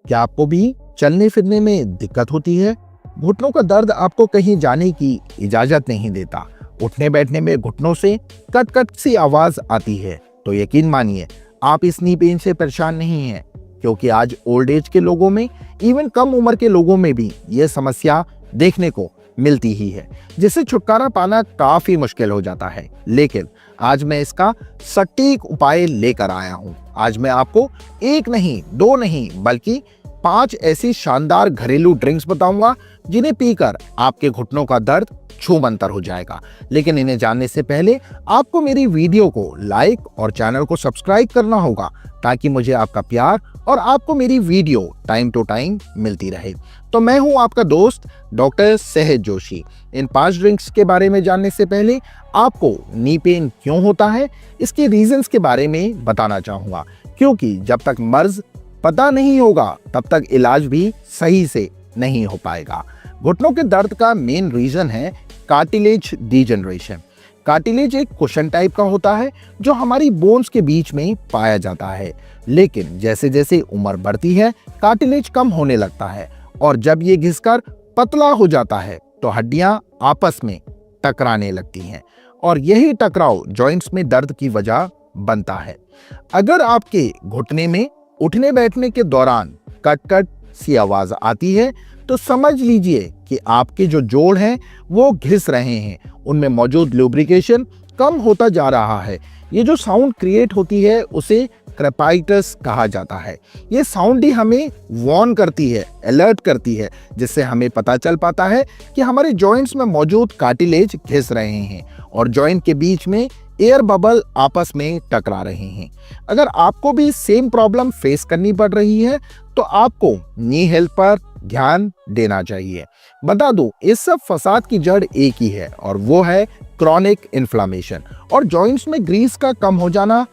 क्या आपको भी चलने फिरने में दिक्कत होती है? घुटनों का दर्द आपको कहीं जाने की इजाजत नहीं देता। उठने बैठने में घुटनों से कट कट सी आवाज आती है, तो यकीन मानिए आप इस नी पेन से परेशान नहीं हैं, क्योंकि आज ओल्ड एज के लोगों में, इवन कम उम्र के लोगों में भी ये समस्या देखने को मिलती ही है, जिससे छुटकारा पाना काफी मुश्किल हो जाता है। लेकिन आज मैं इसका सटीक उपाय लेकर आया हूं। आज मैं आपको एक नहीं, दो नहीं, बल्कि 5 ऐसी शानदार घरेलू ड्रिंक्स बताऊंगा जिन्हें पीकर आपके घुटनों का दर्द छूमंतर हो जाएगा। लेकिन इन्हें जानने से पहले आपको मेरी वीडियो को लाइक और चैनल को सब्सक्राइब करना होगा, ताकि मुझे आपका प्यार और आपको मेरी वीडियो टाइम टू टाइम मिलती रहे। तो मैं हूं आपका दोस्त डॉक्टर सहज जोशी। इन 5 ड्रिंक्स के बारे में जानने से पहले आपको नी पेन क्यों होता है, इसके रीजंस के बारे में बताना चाहूंगा, क्योंकि जब तक मर्ज पता नहीं होगा तब तक इलाज भी सही से नहीं हो पाएगा। घुटनों के दर्द का मेन रीजन है कार्टिलेज डीजनरेशन। कार्टिलेज एक कुशन टाइप का होता है जो हमारी बोन्स के बीच में पाया जाता है, लेकिन जैसे जैसे उम्र बढ़ती है कार्टिलेज कम होने लगता है, और जब ये घिसकर पतला हो जाता है तो हड्डियां आपस में टकराने लगती हैं, और यही टकराव जॉइंट्स में दर्द की वजह बनता है। अगर आपके घुटने में उठने बैठने के दौरान कट कट सी आवाज आती है, तो समझ लीजिए कि आपके जो जोड़ हैं वो घिस रहे हैं, उनमें मौजूद लुब्रिकेशन कम होता जा रहा है। ये जो साउंड क्रिएट होती है उसे क्रेपाइटस कहा जाता है। ये साउंड ही हमें वार्न करती है, अलर्ट करती है, जिससे हमें पता चल पाता है कि हमारे जॉइंट्स में मौजूद कार्टिलेज घिस रहे हैं और जॉइंट के बीच में एयर बबल आपस में टकरा रहे हैं। अगर आपको भी सेम प्रॉब्लम फेस करनी पड़ रही है तो आपको नी हेल्थ पर ध्यान देना चाहिए। बता दूं, इस सब फसाद की जड़ एक ही है, और वो है क्रॉनिक इन्फ्लामेशन और जॉइंट्स में ग्रीस का कम हो जाना।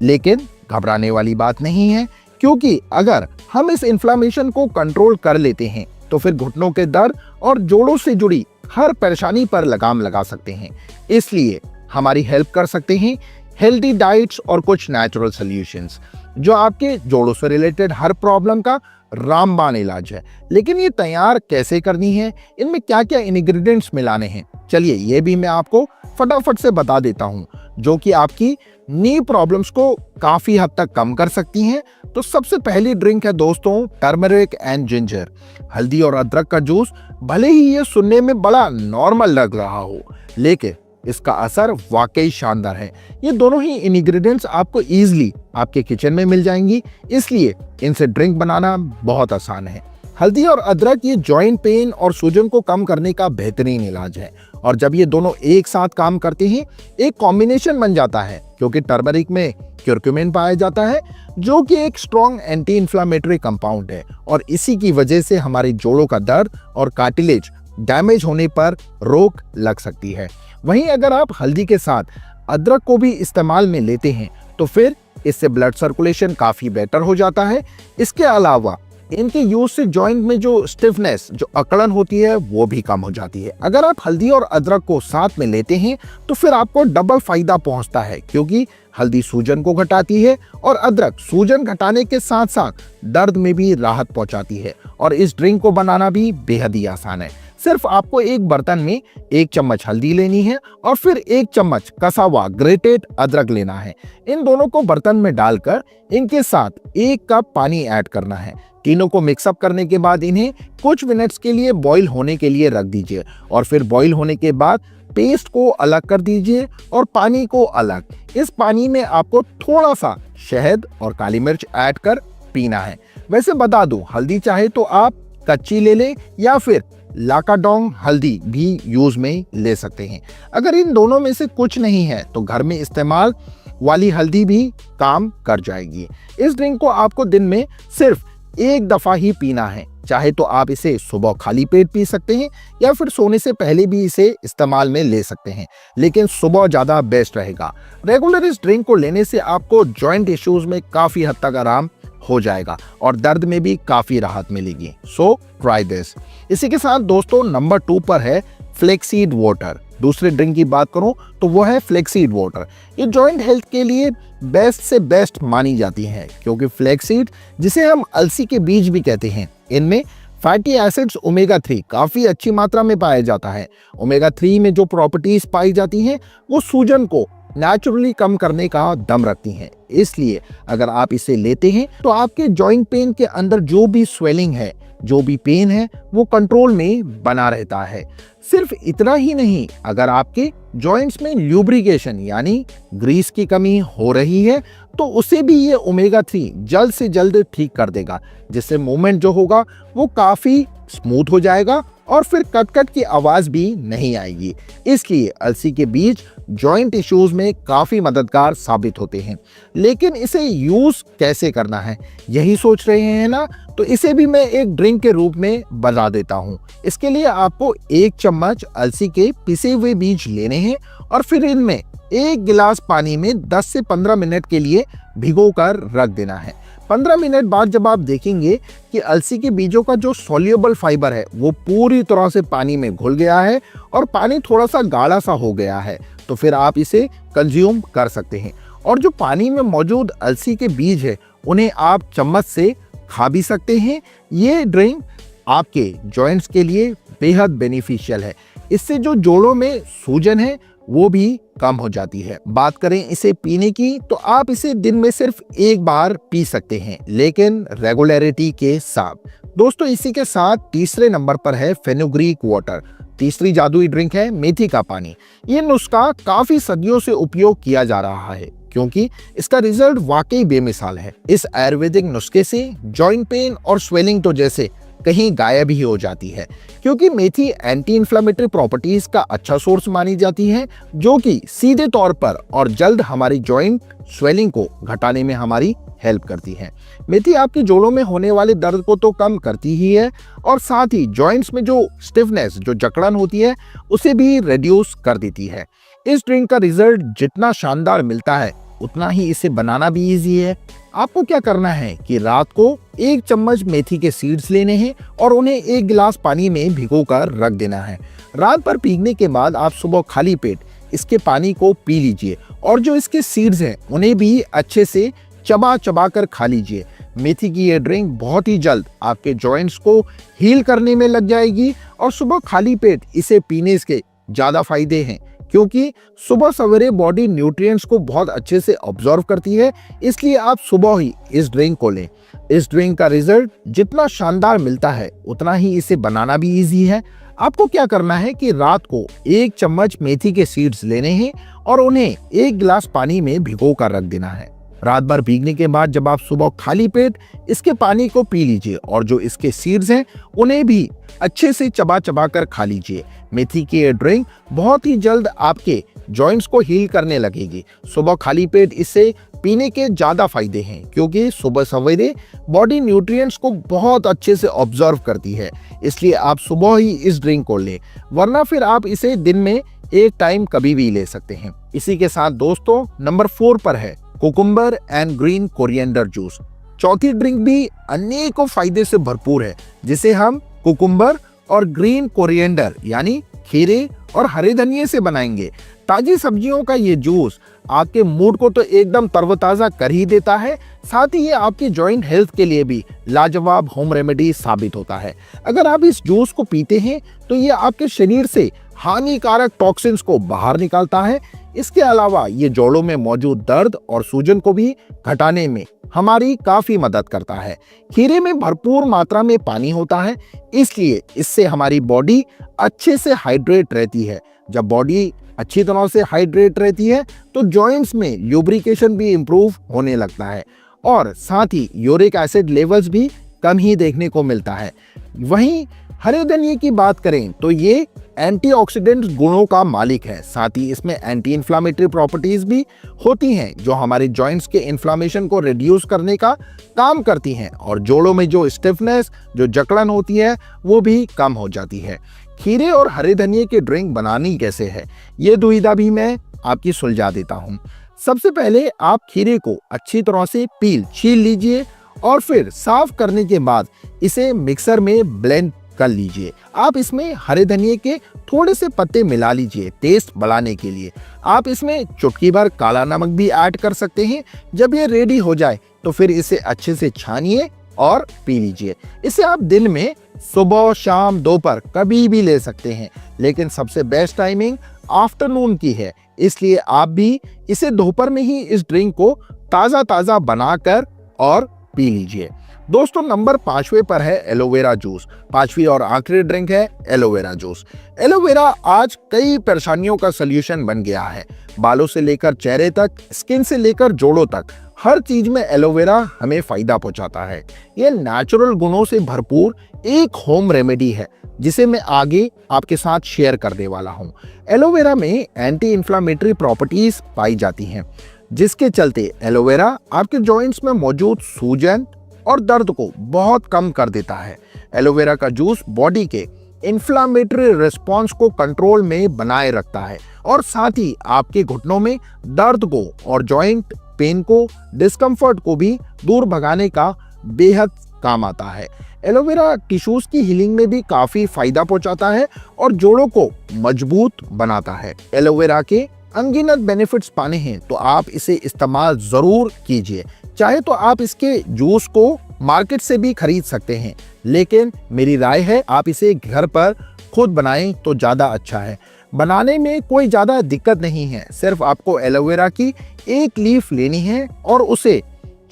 लेकिन घबराने वाली बात नहीं है, क्योंकि अगर हम इस इन्फ्लामेशन को कंट्रोल कर लेते हैं तो फिर घुटनों के दर्द और जोड़ों से जुड़ी हर परेशानी पर लगाम लगा सकते हैं। इसलिए हमारी हेल्प कर सकते हैं हेल्दी डाइट्स और कुछ नेचुरल सॉल्यूशंस, जो आपके जोड़ों से रिलेटेड हर प्रॉब्लम का रामबाण इलाज है। लेकिन ये तैयार कैसे करनी है, इनमें क्या क्या इंग्रेडिएंट्स मिलाने हैं, चलिए ये भी मैं आपको फटाफट से बता देता हूँ, जो कि आपकी नी प्रॉब्लम्स को काफी हद तक कम कर सकती हैं। तो सबसे पहली ड्रिंक है दोस्तों टर्मरिक एंड जिंजर। हल्दी और अदरक का जूस। भले ही ये सुनने में बड़ा नॉर्मल लग रहा हो, लेकिन इसका असर वाकई शानदार है। ये दोनों ही इंग्रेडिएंट्स आपको इजीली आपके किचन में मिल जाएंगी, इसलिए इनसे ड्रिंक बनाना बहुत आसान है। हल्दी और अदरक ये जॉइंट पेन और सूजन को कम करने का बेहतरीन इलाज है, और जब ये दोनों एक साथ काम करते हैं एक कॉम्बिनेशन बन जाता है, क्योंकि टर्मरिक में क्यूरक्यूमिन पाया जाता है, जो कि एक स्ट्रॉन्ग एंटी इंफ्लेमेटरी कंपाउंड है, और इसी की वजह से हमारे जोड़ों का दर्द और कार्टिलेज डैमेज होने पर रोक लग सकती है। वहीं अगर आप हल्दी के साथ अदरक को भी इस्तेमाल में लेते हैं तो फिर इससे ब्लड सर्कुलेशन काफी बेटर हो जाता है। इसके अलावा इनके यूज से जॉइंट में जो स्टिफनेस, जो अकड़न होती है, वो भी कम हो जाती है। अगर आप हल्दी और अदरक को साथ में लेते हैं तो फिर आपको डबल फायदा पहुंचता है, क्योंकि हल्दी सूजन को घटाती है और अदरक सूजन घटाने के साथ साथ दर्द में भी राहत पहुंचाती है। और इस ड्रिंक को बनाना भी बेहद ही आसान है। सिर्फ आपको एक बर्तन में 1 चम्मच हल्दी लेनी है और फिर 1 चम्मच कसा हुआ ग्रेटेड अदरक लेना है। इन दोनों को बर्तन में डालकर इनके साथ 1 कप पानी ऐड करना है। तीनों को मिक्सअप करने के बाद इन्हें कुछ मिनट्स के लिए बॉईल होने के लिए रख दीजिए, और फिर बॉईल होने के बाद पेस्ट को अलग कर दीजिए और पानी को अलग। इस पानी में आपको थोड़ा सा शहद और काली मिर्च ऐड कर पीना है। वैसे बता दूं, हल्दी चाहे तो आप कच्ची ले लें या फिर लाकाडोंग हल्दी भी यूज में ले सकते हैं। अगर इन दोनों में से कुछ नहीं है तो घर में इस्तेमाल वाली हल्दी भी काम कर जाएगी। इस ड्रिंक को आपको दिन में सिर्फ 1 दफा ही पीना है। चाहे तो आप इसे सुबह खाली पेट पी सकते हैं या फिर सोने से पहले भी इसे इस्तेमाल में ले सकते हैं, लेकिन सुबह ज्यादा बेस्ट रहेगा। रेगुलर इस ड्रिंक को लेने से आपको जॉइंट इश्यूज में काफी हद तक आराम हो जाएगा और दर्द में भी काफी राहत मिलेगी। So try this. इसी के साथ दोस्तों नंबर 2 पर है फ्लेक्सीड वाटर। दूसरे ड्रिंक की बात करूं तो वो है फ्लैक्सीड वाटर। ये जॉइंट हेल्थ के लिए बेस्ट से बेस्ट मानी जाती है, क्योंकि फ्लैक्सीड, जिसे हम अलसी के बीज भी कहते हैं, इनमें फैटी एसिड्स ओमेगा 3 काफी अच्छी मात्रा में पाया जाता है। ओमेगा 3 में जो प्रॉपर्टीज पाई जाती हैं वो सूजन को नेचुरली कम करने का दम रखती हैं। इसलिए अगर आप इसे लेते हैं तो आपके जॉइंट पेन के अंदर जो भी स्वेलिंग है, जो भी पेन है, वो कंट्रोल में बना रहता है। सिर्फ इतना ही नहीं, अगर आपके जॉइंट्स में ल्यूब्रिकेशन यानी ग्रीस की कमी हो रही है तो उसे भी ये ओमेगा 3 जल्द से जल्द ठीक कर देगा, जिससे मूवमेंट जो होगा वो काफी स्मूथ हो जाएगा और फिर कट कट की आवाज भी नहीं आएगी। इसलिए अलसी के बीज जॉइंट इश्यूज में काफी मददगार साबित होते हैं। लेकिन इसे यूज कैसे करना है, यही सोच रहे हैं ना? तो इसे भी मैं एक ड्रिंक के रूप में बना देता हूँ। इसके लिए आपको 1 चम्मच अलसी के पिसे हुए बीज लेने हैं और फिर इनमें 1 गिलास पानी में 10 से 15 मिनट के लिए भिगो कर रख देना है। 15 मिनट बाद जब आप देखेंगे कि अलसी के बीजों का जो सॉल्युबल फाइबर है वो पूरी तरह से पानी में घुल गया है और पानी थोड़ा सा गाढ़ा सा हो गया है, तो फिर आप इसे कंज्यूम कर सकते हैं। और जो पानी में मौजूद अलसी के बीज है उन्हें आप चम्मच से खा भी सकते हैं। ये ड्रिंक आपके जॉइंट्स के लिए बेहद बेनिफिशियल है। इससे जो जोड़ों में सूजन है वो भी कम हो जाती है। बात करें इसे पीने की तो आप इसे दिन में सिर्फ 1 बार पी सकते हैं, लेकिन रेगुलरिटी के साथ। दोस्तों, इसी के साथ तीसरे नंबर पर है फेनुग्रीक वाटर। तीसरी जादुई ड्रिंक है मेथी का पानी। ये नुस्खा काफी सदियों से उपयोग किया जा रहा है क्योंकि इसका रिजल्ट वाकई बेमिसाल है। इस आयुर्वेदिक नुस्खे से जॉइंट पेन और स्वेलिंग तो जैसे कहीं गायब ही हो जाती है, क्योंकि मेथी एंटी इन्फ्लेमेटरी प्रॉपर्टीज का अच्छा सोर्स मानी जाती है, जो कि सीधे तौर पर और जल्द हमारी जॉइंट स्वेलिंग को घटाने में हमारी हेल्प करती है। मेथी आपके जोड़ों में होने वाले दर्द को तो कम करती ही है और साथ ही जॉइंट्स में जो स्टिफनेस, जो जकड़न होती है, उसे भी रिड्यूस कर देती है। इस ड्रिंक का रिजल्ट जितना शानदार मिलता है उतना ही इसे बनाना भी इजी है। आपको क्या करना है कि रात को 1 चम्मच मेथी के सीड्स लेने हैं और उन्हें 1 गिलास पानी में भिगोकर रख देना है। रात भर भीगने के बाद आप सुबह खाली पेट इसके पानी को पी लीजिए और जो इसके सीड्स हैं उन्हें भी अच्छे से चबा चबा कर खा लीजिए। मेथी की ये ड्रिंक बहुत ही जल्द आपके जॉइंट्स को हील करने में लग जाएगी और सुबह खाली पेट इसे पीने के ज्यादा फायदे हैं, क्योंकि सुबह सवेरे बॉडी न्यूट्रिएंट्स को बहुत अच्छे से ऑब्जर्व करती है। इसलिए आप सुबह ही इस ड्रिंक को लें। इस ड्रिंक का रिजल्ट जितना शानदार मिलता है उतना ही इसे बनाना भी इजी है। आपको क्या करना है कि रात को 1 चम्मच मेथी के सीड्स लेने हैं और उन्हें 1 गिलास पानी में भिगो कर रख देना है। रात भर भीगने के बाद जब आप सुबह खाली पेट इसके पानी को पी लीजिए और जो इसके सीड्स हैं उन्हें भी अच्छे से चबा चबा कर खा लीजिए। मेथी की ये ड्रिंक बहुत ही जल्द आपके जॉइंट्स को हील करने लगेगी। सुबह खाली पेट इसे पीने के ज्यादा फायदे हैं, क्योंकि सुबह सवेरे बॉडी न्यूट्रिएंट्स को बहुत अच्छे से ऑब्जर्व करती है। इसलिए आप सुबह ही इस ड्रिंक को लें, वरना फिर आप इसे दिन में 1 टाइम कभी भी ले सकते हैं। इसी के साथ दोस्तों, नंबर 4 पर है cucumber and green coriander juice. चौथी ड्रिंक भी अनेकों फायदे से भरपूर है, जिसे हम कुकुम्बर और ग्रीन कोरिएंडर यानी खीरे और हरे धनिये से बनाएंगे। ताजी सब्जियों का ये जूस आपके मूड को तो एकदम तरोताजा कर ही देता है, साथ ही ये आपकी जॉइंट हेल्थ के लिए भी लाजवाब होम रेमेडी साबित होता है। अगर आप इस जूस को पीते हैं तो ये आपके शरीर से हानिकारक टॉक्सिन्स को बाहर निकालता है। इसके अलावा ये जोड़ों में मौजूद दर्द और सूजन को भी घटाने में हमारी काफी मदद करता है। खीरे में भरपूर मात्रा में पानी होता है, इसलिए इससे हमारी बॉडी अच्छे से हाइड्रेट रहती है। जब बॉडी अच्छी तरह से हाइड्रेट रहती है तो जॉइंट्स में ल्यूब्रिकेशन भी इंप्रूव होने लगता है और साथ ही यूरिक एसिड लेवल्स भी कम ही देखने को मिलता है। वहीं हरे धनिये की बात करें तो ये एंटीऑक्सीडेंट गुणों का मालिक है। साथ ही इसमें एंटी इन्फ्लामेटरी प्रॉपर्टीज भी होती हैं, जो हमारे जॉइंट्स के इन्फ्लामेशन को रिड्यूस करने का काम करती हैं और जोड़ों में जो स्टिफनेस, जो जकड़न होती है, वो भी कम हो जाती है। खीरे और हरे धनिये की ड्रिंक बनानी कैसे है, ये दुविधा भी मैं आपकी सुलझा देता हूँ। सबसे पहले आप खीरे को अच्छी तरह से छील लीजिए और फिर साफ करने के बाद इसे मिक्सर में ब्लेंड कर लीजिए। आप इसमें हरे धनिये के थोड़े से पत्ते मिला लीजिए टेस्ट बढ़ाने के लिए। आप इसमें चुटकी भर काला नमक भी ऐड कर सकते हैं। जब ये रेडी हो जाए तो फिर इसे अच्छे से छानिए और पी लीजिए। इसे आप दिन में सुबह, शाम, दोपहर कभी भी ले सकते हैं, लेकिन सबसे बेस्ट टाइमिंग आफ्टरनून की है। इसलिए आप भी इसे दोपहर में ही इस ड्रिंक को ताज़ा ताज़ा बनाकर और पी लीजिए। दोस्तों, नंबर 5वें पर है एलोवेरा जूस। 5वीं और आखिरी ड्रिंक है एलोवेरा जूस। एलोवेरा आज कई परेशानियों का सलूशन बन गया है। बालों से लेकर चेहरे तक, स्किन से लेकर जोड़ों तक, हर चीज में एलोवेरा हमें फायदा पहुंचाता है। यह नेचुरल गुणों से भरपूर एक होम रेमेडी है जिसे मैं आगे आपके साथ शेयर करने वाला हूं। एलोवेरा में एंटी इंफ्लेमेटरी प्रॉपर्टीज पाई जाती हैं, जिसके चलते एलोवेरा आपके जॉइंट्स में मौजूद सूजन और दर्द को बहुत कम कर देता है। एलोवेरा का जूस बॉडी के इंफ्लेमेटरी रिस्पॉन्स को कंट्रोल में बनाए रखता है और साथ ही आपके घुटनों में दर्द को और जॉइंट पेन को, डिस्कम्फर्ट को भी दूर भगाने का बेहद काम आता है। एलोवेरा टिश्यूज की हीलिंग में भी काफी फायदा पहुंचाता है और जोड़ों को मजबूत बनाता है। एलोवेरा के अनगिनत बेनिफिट्स पाने हैं तो आप इसे इस्तेमाल जरूर कीजिए। चाहे तो आप इसके जूस को मार्केट से भी खरीद सकते हैं, लेकिन मेरी राय है आप इसे घर पर खुद बनाएं तो ज्यादा अच्छा है। बनाने में कोई ज्यादा दिक्कत नहीं है। सिर्फ आपको एलोवेरा की एक लीफ लेनी है और उसे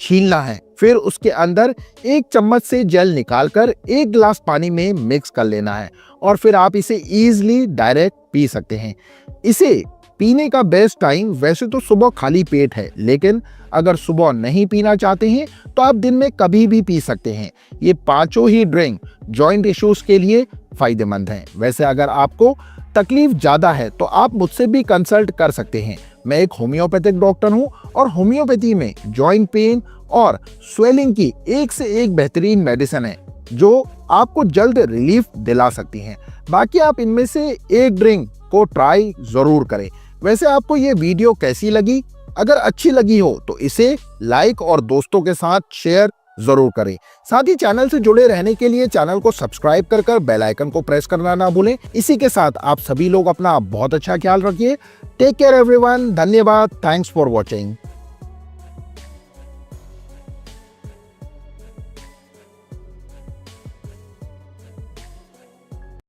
छीलना है। फिर उसके अंदर 1 चम्मच से जेल निकालकर 1 गिलास पानी में मिक्स कर लेना है और फिर आप इसे इजीली डायरेक्ट पी सकते हैं। इसे पीने का बेस्ट टाइम वैसे तो सुबह खाली पेट है, लेकिन अगर सुबह नहीं पीना चाहते हैं तो आप दिन में कभी भी पी सकते हैं। ये पांचों ही ड्रिंक जॉइंट इश्यूज के लिए फायदेमंद हैं। वैसे अगर आपको तकलीफ ज्यादा है तो आप मुझसे भी कंसल्ट कर सकते हैं। मैं एक होम्योपैथिक डॉक्टर हूं और होम्योपैथी में जॉइंट पेन और स्वेलिंग की एक से एक बेहतरीन मेडिसिन है जो आपको जल्द रिलीफ दिला सकती हैं। बाकी आप इनमें से एक ड्रिंक को ट्राई जरूर करें। वैसे आपको ये वीडियो कैसी लगी? अगर अच्छी लगी हो तो इसे लाइक और दोस्तों के साथ शेयर जरूर करें। साथ ही चैनल से जुड़े रहने के लिए चैनल को सब्सक्राइब कर बेल आइकन को प्रेस करना ना भूलें। इसी के साथ आप सभी लोग अपना बहुत अच्छा ख्याल रखिए। Take care everyone. धन्यवाद। Thanks for watching.